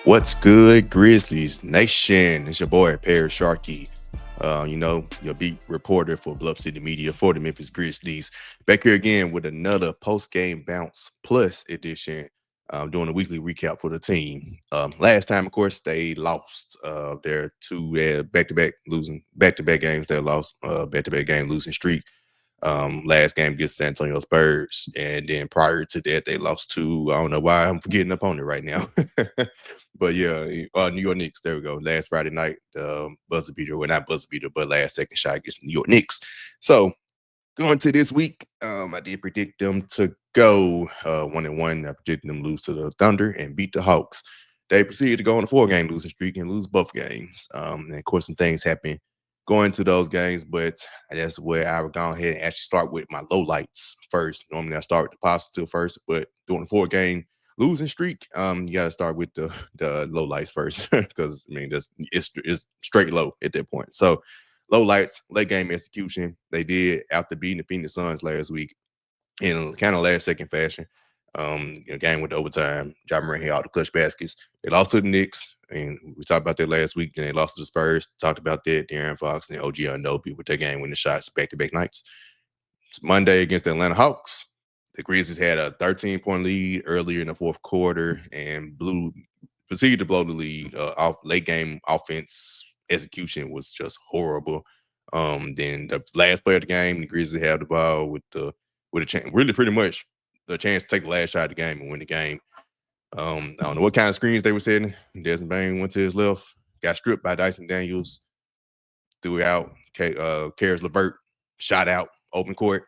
What's good, Grizzlies Nation? It's your boy, Parish Sharkey. Your beat reporter for Bluff City Media for the Memphis Grizzlies. Back here again with another post-game bounce plus edition, doing a weekly recap for the team. Last time, of course, they lost their two back-to-back losing back-to-back games. They lost back-to-back game losing streak. Last game against San Antonio Spurs, and then prior to that, they lost to I don't know why I'm forgetting opponent right now, but yeah, New York Knicks. There we go. Last Friday night, buzzer beater, well not buzzer beater, but last second shot against New York Knicks. So going to this week, I did predict them to go 1-1. I predicted them lose to the Thunder and beat the Hawks. They proceeded to go on a 4-game losing streak and lose both games. And of course, some things happened going to those games, but that's where I would go ahead and actually start with my lowlights first. Normally, I start with the positive first, but during the 4-game losing streak, you got to start with the lowlights first because I mean, it's straight low at that point. So low lights, late game execution. They did after beating the Phoenix Suns last week in a kind of last second fashion. Game with overtime. Jaren had all the clutch baskets. They lost to the Knicks, and we talked about that last week. Then they lost to the Spurs. Talked about that. De'Aaron Fox and OG Anunoby with their game winning shots back-to-back nights. It's Monday against the Atlanta Hawks. The Grizzlies had a 13-point lead earlier in the fourth quarter and proceeded to blow the lead. Off late game offense execution was just horrible. Then the last play of the game, the Grizzlies had the ball with a chance, really pretty much the chance to take the last shot of the game and win the game. I don't know what kind of screens they were setting. Desmond Bain went to his left, got stripped by Dyson Daniels, threw out. Karis LeVert shot out, open court.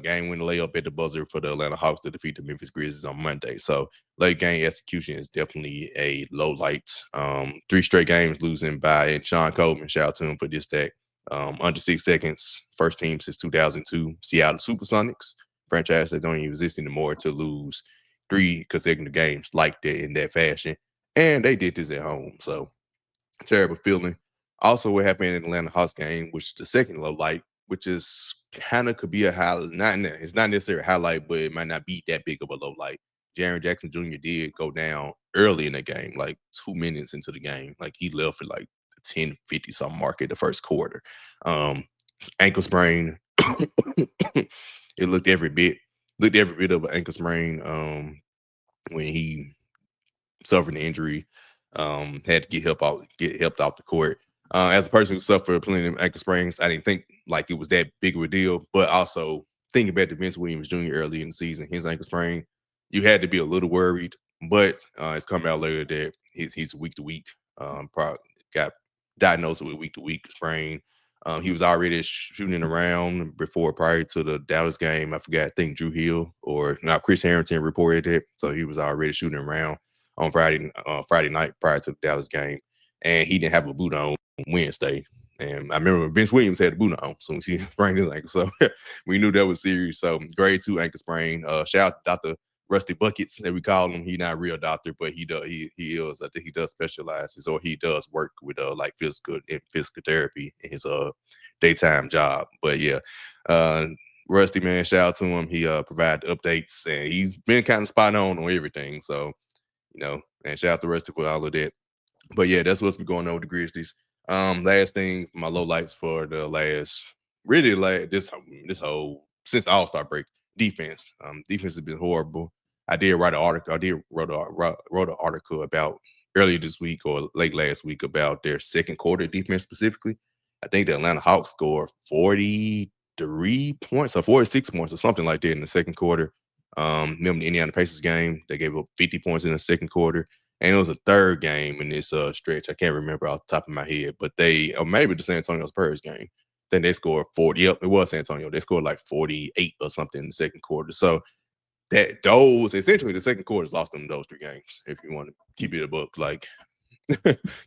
Game winning layup at the buzzer for the Atlanta Hawks to defeat the Memphis Grizzlies on Monday. So late game execution is definitely a low light. 3 straight games losing by and Sean Coleman. Shout out to him for this stack. Under 6 seconds, first team since 2002, Seattle Supersonics, franchise that don't even exist anymore, to lose 3 consecutive games like that in that fashion. And they did this at home. So terrible feeling. Also, what happened in the Atlanta Hawks game, which is the second low light, which is kind of could be a highlight. It's not necessarily a highlight, but it might not be that big of a low light. Jaren Jackson Jr. did go down early in the game, like 2 minutes into the game. Like he left for like 10:50 something mark at the first quarter. Ankle sprain. It looked every bit of an ankle sprain when he suffered an injury. Had to get helped off the court. As a person who suffered plenty of ankle sprains, I didn't think like it was that big of a deal. But also thinking back to Vince Williams Jr. early in the season, his ankle sprain, you had to be a little worried. But it's come out later that he's week to week. Probably got diagnosed with week to week sprain. He was already shooting around prior to the Dallas game. I forgot. I think Drew Hill or now Chris Harrington reported it, so he was already shooting around on Friday night prior to the Dallas game, and he didn't have a boot on Wednesday. And I remember Vince Williams had a boot on, so he sprained his ankle. So we knew that was serious. So grade 2 ankle sprain. Shout out to Dr. Rusty Buckets that we call him. He's not a real doctor, but he does. He is. I think he does specializes or he does work with like physical therapy in his daytime job. But yeah, Rusty, man, shout out to him. He provides updates and he's been kind of spot on everything. So and shout out to Rusty for all of that. But yeah, that's what's been going on with the Grizzlies. Last thing, my low lights for the last really like this whole since the All-Star break, defense. Defense has been horrible. I did write an article. Wrote an article about earlier this week or late last week about their second quarter defense specifically. I think the Atlanta Hawks scored 43 points or 46 points or something like that in the second quarter. Remember the Indiana Pacers game? They gave up 50 points in the second quarter. And it was a third game in this stretch. I can't remember off the top of my head, but or maybe the San Antonio Spurs game. Then they scored 40. Yep, it was San Antonio. They scored like 48 or something in the second quarter. So essentially the second quarter's lost them those 3 games. If you want to keep it a book, like you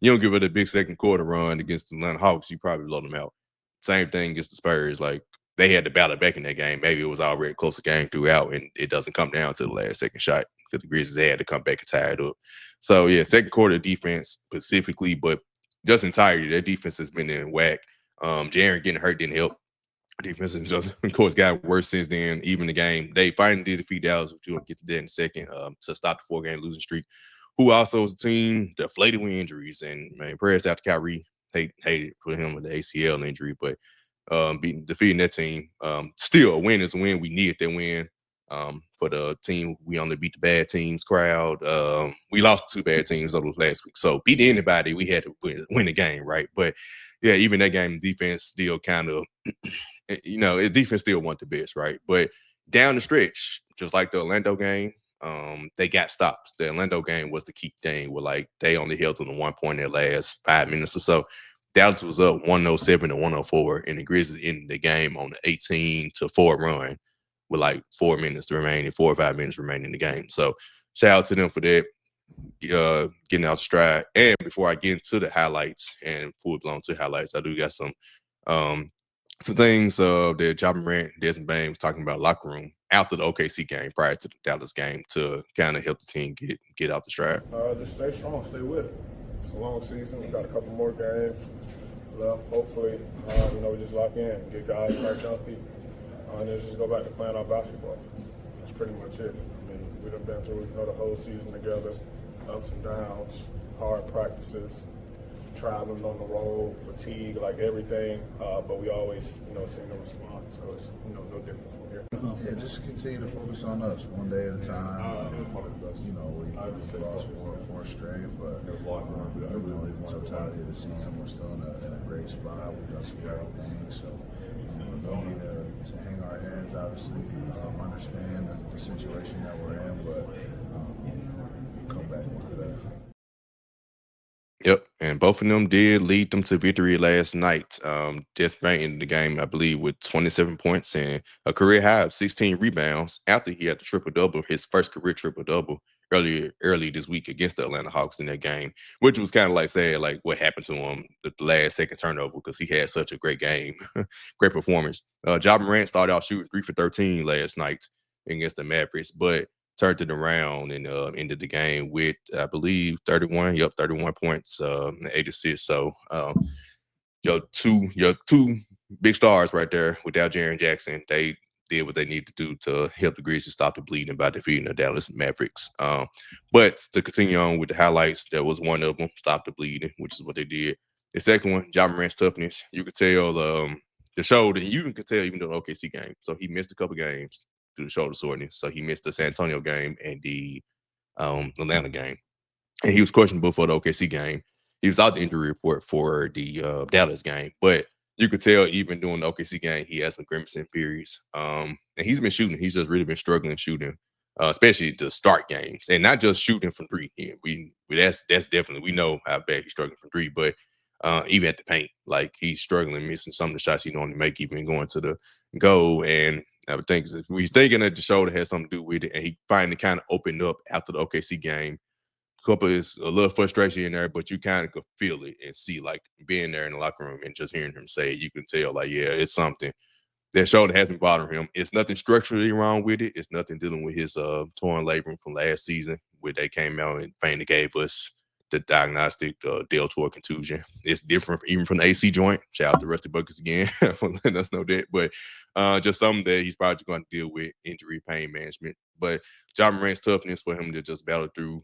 don't give it a big second quarter run against the Atlanta Hawks, you probably blow them out. Same thing against the Spurs. Like they had to battle back in that game. Maybe it was already a closer game throughout, and it doesn't come down to the last second shot because the Grizzlies had to come back and tie it up. So yeah, second quarter defense specifically, but just entirely, their defense has been in whack. Jaren getting hurt didn't help. Defense has just, of course, got worse since then. Even the game, they finally did defeat Dallas, which we'll get to that in a second, to stop the 4-game losing streak. who also was a team deflated with injuries. And man, prayers out to Kyrie. Hated for him with the ACL injury, but defeating that team. Still, a win is a win. We needed that win. For the team, we only beat the bad teams crowd. We lost two bad teams over last week. So beat anybody, we had to win the game, right? But yeah, even that game, defense still kind of, defense still want the best, right? But down the stretch, just like the Orlando game, they got stops. The Orlando game was the key thing where like they only held them to 1 point in their last 5 minutes or so. Dallas was up 107 to 104, and the Grizzlies ended the game on the 18-4 run with like 4 minutes remaining, 4 or 5 minutes remaining in the game. So shout out to them for that, getting out stride. And before I get into the highlights and full blown to highlights, I do got um some things that Ja Morant, Desmond Bain was talking about locker room after the OKC game, prior to the Dallas game, to kind of help the team get out the stride. Just stay strong, stay with it. It's a long season. We got a couple more games left. Hopefully, we just lock in, get guys back healthy, and then just go back to playing our basketball. That's pretty much it. I mean, we've been through the whole season together, ups and downs, hard practices, traveling on the road, fatigue, like everything. But we always, seem to respond. So it's, no different from here. Yeah, just continue to focus on us one day at a time. We lost four straight, but the totality of the season, we're still in a great spot. We've done some great things, so we don't need to hang our heads. Obviously, understand the situation that we're in, but come back and do better. Yep, and both of them did lead them to victory last night. Just ended the game, I believe, with 27 points and a career high of 16 rebounds after he had the triple double, his first career triple double early this week against the Atlanta Hawks in that game, which was kind of like sad, like what happened to him the last second turnover because he had such a great game, great performance. Ja Morant started out shooting 3 for 13 last night against the Mavericks, but turned it around and ended the game with, I believe, 31. Yep, 31 points, 8 assists. So your two big stars right there without Jaren Jackson, they did what they need to do to help the Grizzlies stop the bleeding by defeating the Dallas Mavericks. But to continue on with the highlights, there was one of them, stop the bleeding, which is what they did. The second one, Ja Morant's toughness. You could tell the shoulder, you could tell even the OKC game. So he missed a couple games due to shoulder soreness. So he missed the San Antonio game and the Atlanta game. And he was questionable for the OKC game. He was out the injury report for the Dallas game, but you could tell even during the OKC game, he had some grimacing periods. And he's been shooting. He's just really been struggling shooting, especially to start games, and not just shooting from three. Yeah, that's definitely, we know how bad he's struggling from three, but even at the paint, like he's struggling, missing some of the shots he normally make, even going to the goal. And I would think he's thinking that the shoulder has something to do with it, and he finally kind of opened up after the OKC game. Couple is a little frustration in there, but you kind of could feel it and see, like, being there in the locker room and just hearing him say it, you can tell, like, yeah, it's something. That shoulder has been bothering him. It's nothing structurally wrong with it. It's nothing dealing with his torn labrum from last season, where they came out and finally gave us the diagnostic deltoid contusion. It's different even from the AC joint. Shout out to Rusty Buckets again for letting us know that. But just something that he's probably going to deal with, injury, pain management. But Ja Morant's toughness for him to just battle through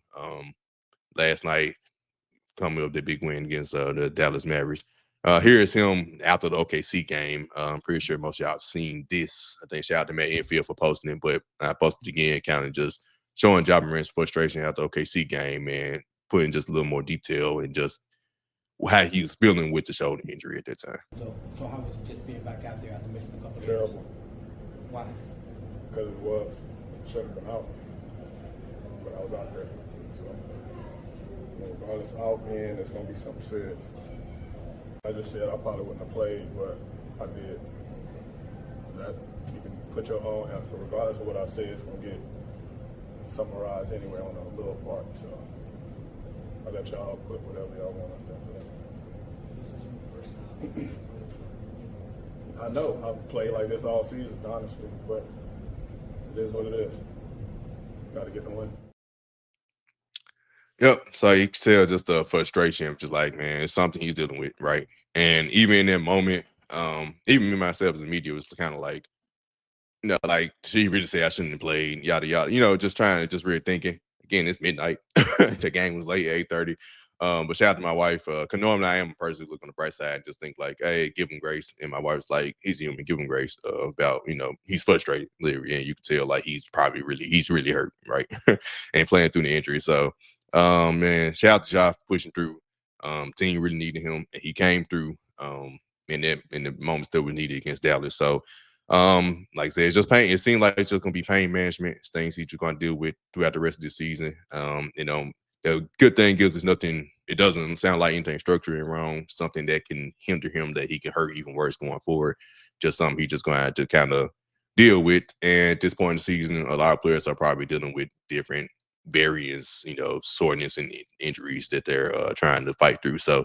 last night, coming up the big win against the Dallas Mavericks. Here is him after the OKC game. I'm pretty sure most of y'all have seen this. I think shout out to Matt Enfield for posting it, but I posted it again, kind of just showing Ja Morant's frustration after the OKC game and putting just a little more detail and just how he was feeling with the shoulder injury at that time. So how was it just being back out there after missing a couple of Terrible. games? Why? Because it was. Should have been out. But I was out there. So, regardless of out in, it's going to be something serious. I just said I probably wouldn't have played, but I did. That you can put your own answer. Regardless of what I say, it's going to get summarized anyway on a little part. So I let y'all put whatever y'all want up there for that. This is the first time. I know I've played like this all season, honestly, but it is what it is. Got to get the win. Yep. So you can tell just the frustration of just like, man, it's something he's dealing with, right? And even in that moment, even me myself as a media was kind of like, like, she really say I shouldn't have played, yada yada, just trying to just really thinking. again, it's midnight. The game was late, 8:30. But shout out to my wife. Cause normally I am a person who look on the bright side and just think like, hey, give him grace. And my wife's like, he's human, give him grace. About, he's frustrated, literally. And you can tell like he's really hurt, right? And playing through the injury. So man, shout out to Josh pushing through. Team really needed him, and he came through. In the moments that were needed against Dallas. So like I said, it's just pain. It seemed like it's just gonna be pain management. It's things he's just gonna deal with throughout the rest of the season. The good thing is it's nothing, it doesn't sound like anything structurally wrong, something that can hinder him that he can hurt even worse going forward. Just something he's just gonna have to kind of deal with. And at this point in the season, a lot of players are probably dealing with different various, soreness and injuries that they're trying to fight through. So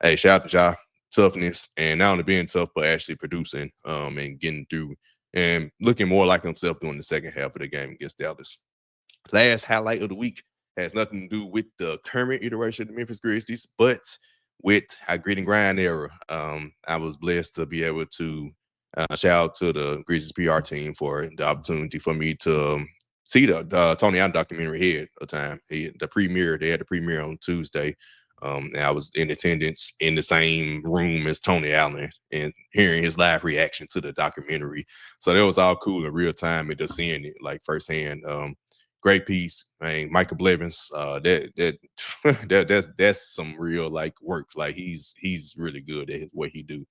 hey, shout out to Ja, toughness, and not only being tough, but actually producing and getting through and looking more like himself during the second half of the game against Dallas. Last highlight of the week has nothing to do with the current iteration of the Memphis Grizzlies, but with our grit and grind era. I was blessed to be able to shout out to the Grizzlies PR team for the opportunity for me to see the Tony Allen documentary ahead of time. They had the premiere on Tuesday. And I was in attendance in the same room as Tony Allen and hearing his live reaction to the documentary. So that was all cool in real time and just seeing it like firsthand. Great piece, man. Michael Blevins, that's some real like work. Like he's really good at what he do.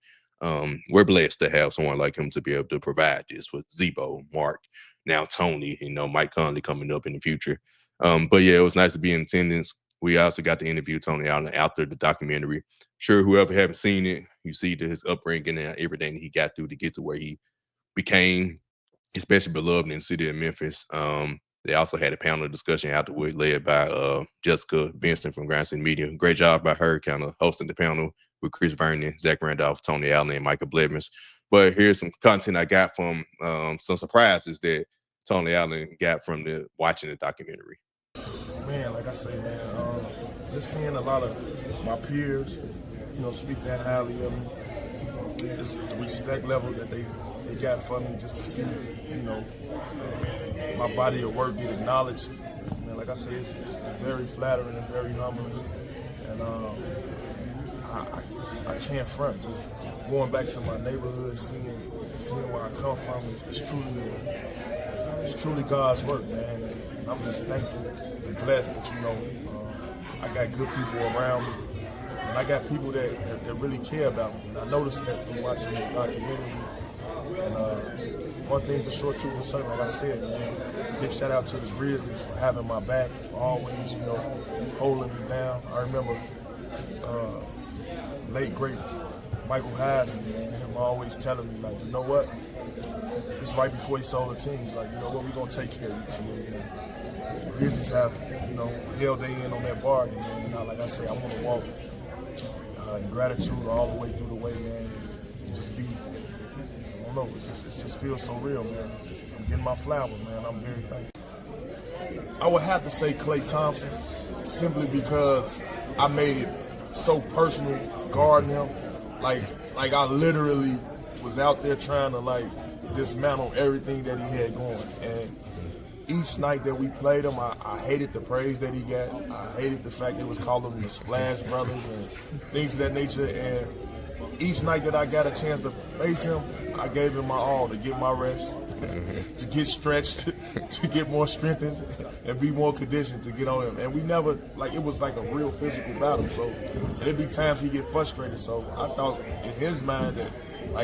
We're blessed to have someone like him to be able to provide this with Zebo, Mark, now Tony, Mike Conley coming up in the future. But yeah, it was nice to be in attendance. We also got to interview Tony Allen after the documentary. Sure, whoever haven't seen it, you see his upbringing and everything he got through to get to where he became, especially beloved in the city of Memphis. They also had a panel discussion afterward led by Jessica Benson from Grind City Media. Great job by her kind of hosting the panel with Chris Vernon, Zach Randolph, Tony Allen, and Michael Blevins. But here's some content I got from some surprises that Tony Allen got from watching the documentary. Man, like I say, man, just seeing a lot of my peers, speak that highly of me, just the respect level that they got for me, just to see, my body of work get acknowledged. Man, like I say, it's very flattering and very humbling, and I can't front. Just going back to my neighborhood, seeing where I come from, it's truly God's work, man. And I'm just thankful and blessed that I got good people around me, and I got people that really care about me. And I noticed that from watching the documentary. And one thing for sure too was something like I said, man. Big shout out to the Grizzlies for having my back, for always holding me down. I remember late great Michael Heisman, him always telling me like, you know what? It's right before he sold the team. He's like, you know what? We're gonna take care of you team. The Grizzlies have, held they in on that bargain, man. And like I say, I want to walk in gratitude all the way through the way, man, and just be. I don't know. It just feels so real, man. I'm getting my flowers, man. I'm very thankful. I would have to say Klay Thompson, simply because I made it so personal guarding him. Like I literally was out there trying to dismantle everything that he had going. And each night that we played him, I hated the praise that he got. I hated the fact they was calling him the Splash Brothers and things of that nature. And each night that I got a chance to face him, I gave him my all to get my rest, to get stretched, to get more strengthened, and be more conditioned to get on him. And we never, it was like a real physical battle. So there'd be times he get frustrated. So I thought in his mind that,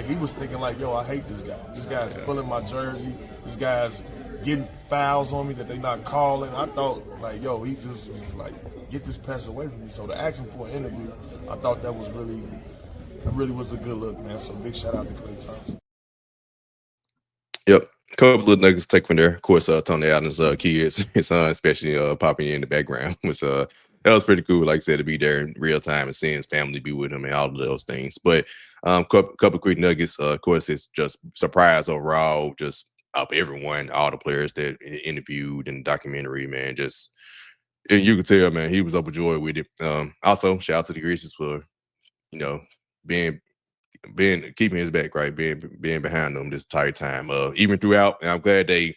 he was thinking yo, I hate this guy. This guy's pulling my jersey. This guy's getting fouls on me that they not calling. I thought, yo, he just was get this pass away from me. So to ask him for an interview, I thought that really was a good look, man. So big shout out to Klay Thompson. Yep. A couple of nuggets to take from there. Of course, Tony Allen's kids, his son, especially popping in the background, that was pretty cool. Like I said, to be there in real time and seeing his family be with him and all of those things. But couple quick nuggets. Of course, it's just surprise overall, just of everyone, all the players that interviewed in the documentary, man. Just you could tell, man, he was overjoyed with it. Also, shout out to the Grizzlies for being keeping his back, right, being behind them this entire time. Even throughout, and I'm glad they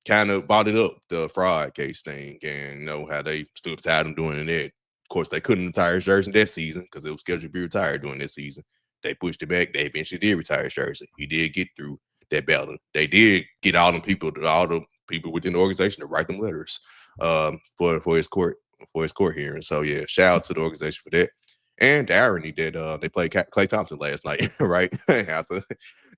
kind of brought it up, the fraud case thing, and how they stood beside him doing that. Of course, they couldn't retire his jersey that season because it was scheduled to be retired during this season. They pushed it back. They eventually did retire his jersey. He did get through that battle. They did get all the people within the organization to write them letters for his court hearing. So yeah, shout out to the organization for that. And the irony that they played Klay Thompson last night, right? After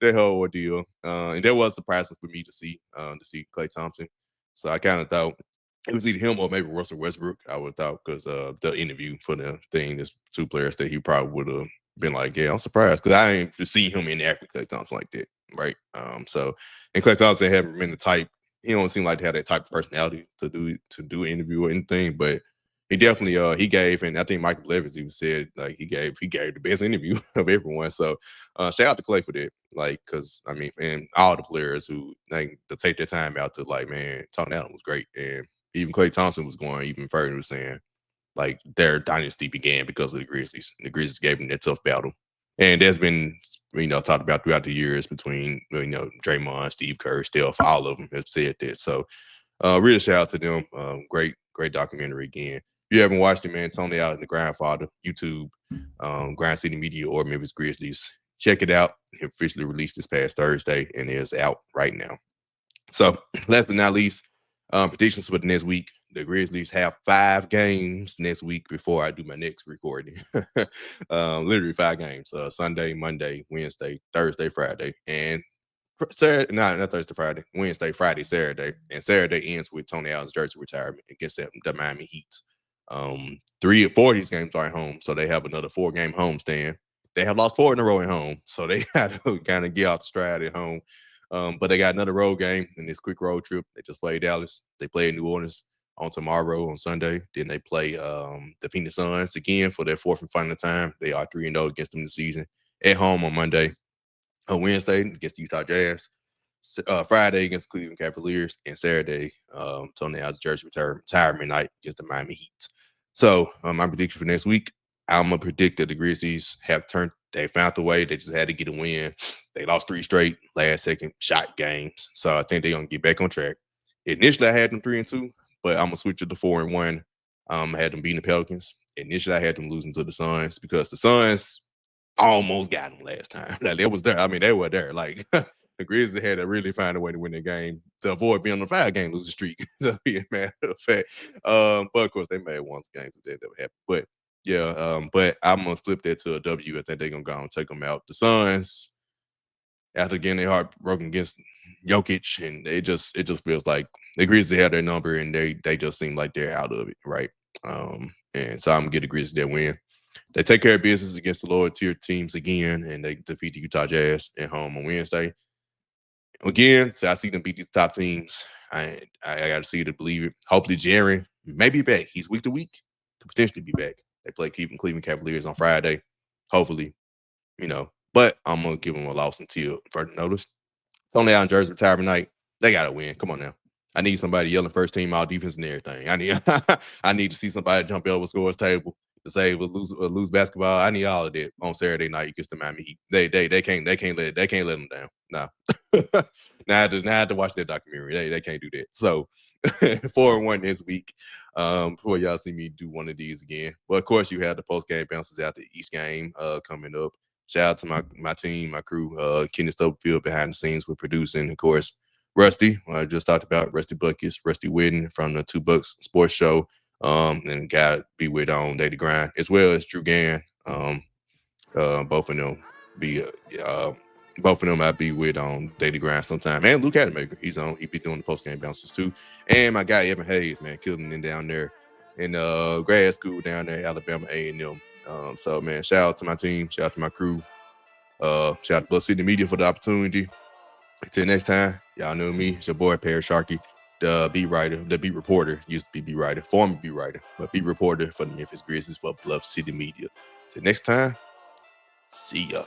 that whole ordeal, and that was surprising for me to see Klay Thompson. So I kind of thought it was either him or maybe Russell Westbrook. I would have thought because the interview for the thing, there's two players that he probably would have been like, yeah, I'm surprised because I didn't see him interact with Klay Thompson like that, right? So and Klay Thompson haven't been the type. He don't seem like to have that type of personality to do an interview or anything, but he definitely he gave, and I think Michael Levis even said like he gave the best interview of everyone. So shout out to Klay for that. Like, cause I mean, and all the players who like to take their time out to like, man, Tony Allen was great. And even Klay Thompson was going even further, was saying like their dynasty began because of the Grizzlies. The Grizzlies gave them that tough battle. And there's been, talked about throughout the years between, Draymond, Steve Kerr, Steph, all of them have said that. So really shout out to them. Great documentary again. If you haven't watched it, man, Tony Allen, the Grandfather, YouTube, Grind City Media or Memphis Grizzlies. Check it out. It officially released this past Thursday and is out right now. So last but not least, predictions for the next week. The Grizzlies have 5 games next week before I do my next recording. Literally 5 games. Sunday, Monday, Wednesday, Thursday, Friday, and Saturday, not Thursday, Friday, Wednesday, Friday, Saturday, and Saturday ends with Tony Allen's jersey retirement against the Miami Heat. 3 or 4 of these games are at home, so they have another 4-game homestand. They have lost 4 in a row at home, so they had to kind of get out the stride at home. But they got another road game in this quick road trip. They just played Dallas. They play New Orleans on tomorrow on Sunday. Then they play the Phoenix Suns again for their 4th and final time. They are 3-0 against them this season at home on Monday. On Wednesday against the Utah Jazz. Friday against the Cleveland Cavaliers, and Saturday, Tony Allen's jersey retirement night against the Miami Heat. So my prediction for next week, I'm gonna predict that the Grizzlies they found the way. They just had to get a win. They lost 3 straight last second shot games. So I think they're gonna get back on track. Initially, I had them 3-2, but I'm gonna switch it to 4-1. I had them beating the Pelicans. Initially, I had them losing to the Suns because the Suns almost got them last time. Like, they was there. I mean, they were there. Like the Grizzlies had to really find a way to win the game to avoid being on a 5-game losing streak. To be a matter of fact, but of course they made one game so that never happened. But yeah, but I'm gonna flip that to a W. I think they're gonna go and take them out. The Suns, after getting their heart broken against Jokic, and it just feels like the Grizzlies had their number, and they just seem like they're out of it, right? And so I'm gonna get the Grizzlies that win. They take care of business against the lower tier teams again, and they defeat the Utah Jazz at home on Wednesday. Again, so I see them beat these top teams. I got to see it to believe it. Hopefully, Jaren may be back. He's week to week to potentially be back. They play Cleveland Cavaliers on Friday. Hopefully, but I'm gonna give them a loss until further notice. Tony Allen jersey retirement night. They gotta win. Come on now. I need somebody yelling first team all defense and everything. I need to see somebody jump over scores table to save or lose basketball. I need all of that on Saturday night against the Miami Heat. They can't let them down. Nah. Now I have to watch that documentary. They can't do that. So 4-1 this week. Before y'all see me do one of these again. But of course, you have the post game bounces after each game coming up. Shout out to my team, my crew, Kenny Stubblefield behind the scenes with producing, of course. Rusty, I just talked about Rusty Buckets, Rusty Whitten from the 2 Bucks Sports Show, and got to be with on Daily Grind, as well as Drew Gann. Both of them I'll be with on Daily Grind sometime. And Luke Hademaker, he be doing the post game bounces too. And my guy Evan Hayes, man, killing it down there in grad school down there, Alabama A&M. So man, shout out to my team, shout out to my crew, shout out to Blood City Media for the opportunity. Until next time, y'all know me. It's your boy, Parish Sharkey, the beat reporter, used to be beat writer, former beat writer, but beat reporter for the Memphis Grizzlies for Bluff City Media. Till next time, see ya.